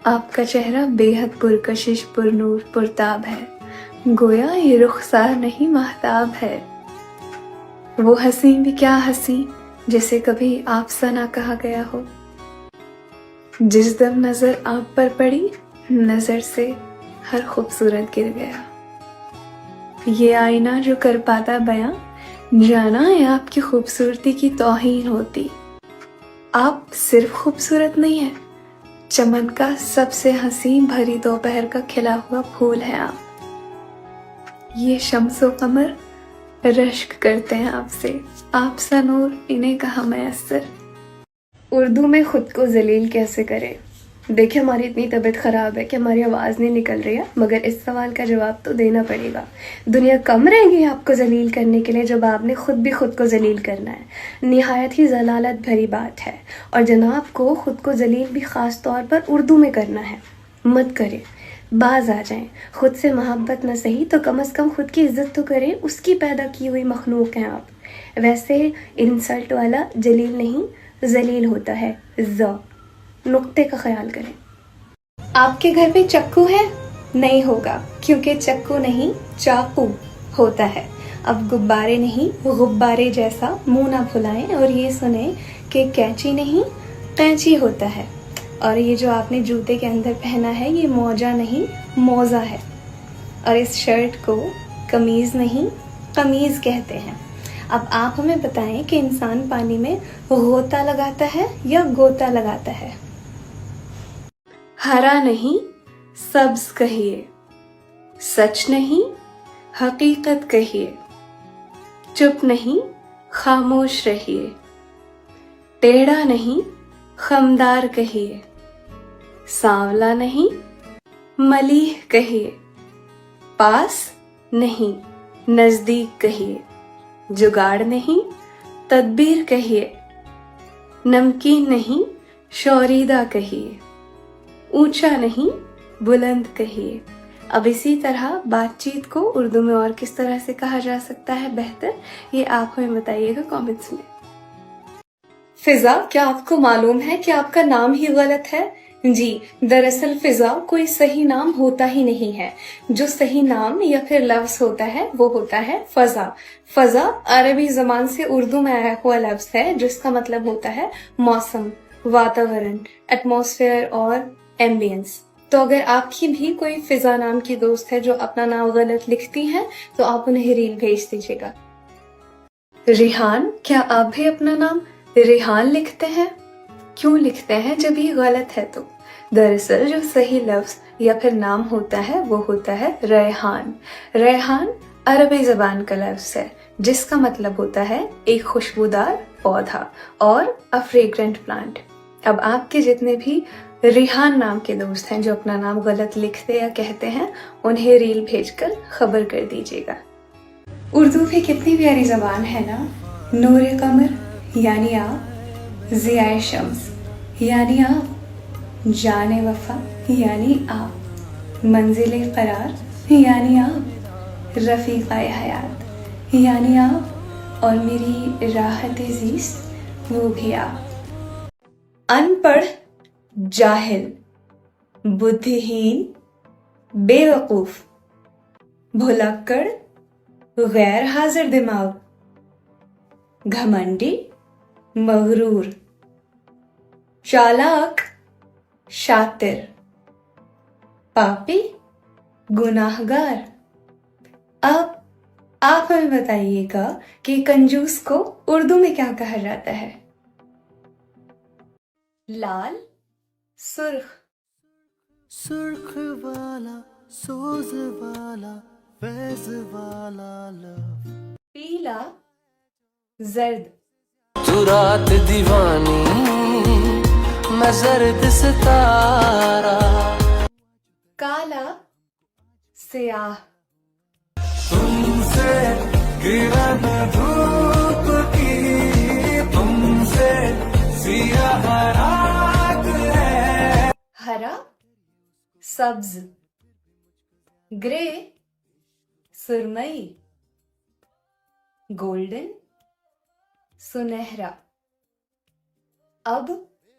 آپ کا چہرہ بے حد پرکشش پرنور پرتاب ہے، گویا یہ رخسار نہیں مہتاب ہے۔ وہ ہنسی بھی کیا ہنسی جسے کبھی آپ سا نہ کہا گیا ہو۔ جس دم نظر آپ پر پڑی، نظر سے ہر خوبصورت گر گیا۔ یہ آئینہ جو کر پاتا بیاں، جانا ہے آپ کی خوبصورتی کی توہین ہوتی۔ آپ صرف خوبصورت نہیں ہیں، چمن کا سب سے حسین بھری دوپہر کا کھلا ہوا پھول ہے آپ۔ یہ شمس و قمر رشک کرتے ہیں آپ سے، آپ سا نور انہیں کہاں میسر۔ اردو میں خود کو ذلیل کیسے کرے؟ دیکھیں، ہماری اتنی طبیعت خراب ہے کہ ہماری آواز نہیں نکل رہی ہے، مگر اس سوال کا جواب تو دینا پڑے گا۔ دنیا کم رہے گی آپ کو ذلیل کرنے کے لیے جب آپ نے خود بھی خود کو ذلیل کرنا ہے؟ نہایت ہی ضلالت بھری بات ہے، اور جناب کو خود کو ذلیل بھی خاص طور پر اردو میں کرنا ہے۔ مت کریں، باز آ جائیں۔ خود سے محبت نہ سہی تو کم از کم خود کی عزت تو کریں، اس کی پیدا کی ہوئی مخلوق ہیں آپ۔ ویسے انسلٹ والا جلیل نہیں، ذلیل ہوتا ہے، نقطے کا خیال کریں۔ آپ کے گھر میں چکو ہے؟ نہیں ہوگا، کیونکہ چکو نہیں چاقو ہوتا ہے۔ اب غبارے نہیں غبارے جیسا منہ نہ پھلائیں اور یہ سنیں کہ کینچی نہیں قینچی ہوتا ہے۔ اور یہ جو آپ نے جوتے کے اندر پہنا ہے، یہ موجہ نہیں موزہ ہے۔ اور اس شرٹ کو قمیض نہیں قمیض کہتے ہیں۔ اب آپ ہمیں بتائیں کہ انسان پانی میں غوطہ لگاتا ہے یا گوتا لگاتا ہے؟ ہرا نہیں سبز کہیے، سچ نہیں حقیقت کہیے، چپ نہیں خاموش رہیے، ٹیڑھا نہیں خمدار کہیے، سانولا نہیں ملیح کہیے، پاس نہیں نزدیک کہیے، جگاڑ نہیں تدبیر کہیے، نمکین نہیں شوریدہ کہیے، اونچا نہیں بلند کہیے۔ اب اسی طرح بات چیت کو اردو میں اور کس طرح سے کہا جا سکتا ہے بہتر، یہ آپ ہمیں بتائیے گا کامنٹس میں۔ فضا، کیا آپ کو معلوم ہے کہ آپ کا نام ہی غلط ہے؟ جی، دراصل فضا کوئی صحیح نام ہوتا ہی نہیں ہے۔ جو صحیح نام یا پھر لفظ ہوتا ہے وہ ہوتا ہے فضا۔ فضا عربی زبان سے اردو میں آیا ہوا لفظ ہے جس کا مطلب ہوتا ہے موسم، واتاورن، ایٹماسفیئر اور ایمبینس۔ تو اگر آپ کی بھی کوئی فضا نام کی دوست ہے جو اپنا نام غلط لکھتی ہیں تو آپ انہیں ریل بھیج دیجیے گا۔ ریحان، کیا آپ بھی اپنا نام ریحان لکھتے ہیں؟ کیوں لکھتے ہیں جب یہ غلط ہے تو؟ دراصل جو صحیح لفظ یا پھر نام ہوتا ہے وہ ہوتا ہے ریحان۔ ریحان عربی زبان کا لفظ ہے جس کا مطلب ہوتا ہے ایک خوشبودار پودا اور a fragrant plant۔ اب آپ کے جتنے بھی ریحان نام کے دوست ہیں جو اپنا نام غلط لکھتے یا کہتے ہیں، انہیں ریل بھیج کر خبر کر دیجیے گا۔ اردو بھی کتنی پیاری زبان ہے نا۔ نور قمر یعنی آپ، ضیاء شمس یعنی آپ، جان وفا یعنی آپ، منزل قرار یعنی آپ، رفیقہ حیات یعنی آپ، اور میری راحت زیست وہ بھی آپ۔ ان پڑھ جاہل، بدھہین بے وقوف، بھلکڑ غیر حاضر دماغ، گھمنڈی مغرور، چالاک شاطر، پاپی گناہگار۔ اب آپ ہمیں بتائیے گا کہ کنجوس کو اردو میں کیا کہا جاتا ہے؟ لال سرخ، سرخ والا سوز والا فیض والا لو، پیلا زرد، تو رات دیوانی میں زرد ستارہ، کالا سیاہ، تم سے کرن دھوپ کی، تم سے سیاہ رات ہے، ہرا سبز، گرے سرمئی، گولڈن سنہرا۔ اب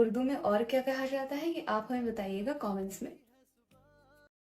اردو میں اور کیا کہا جاتا ہے یہ آپ ہمیں بتائیے گا کامنٹس میں.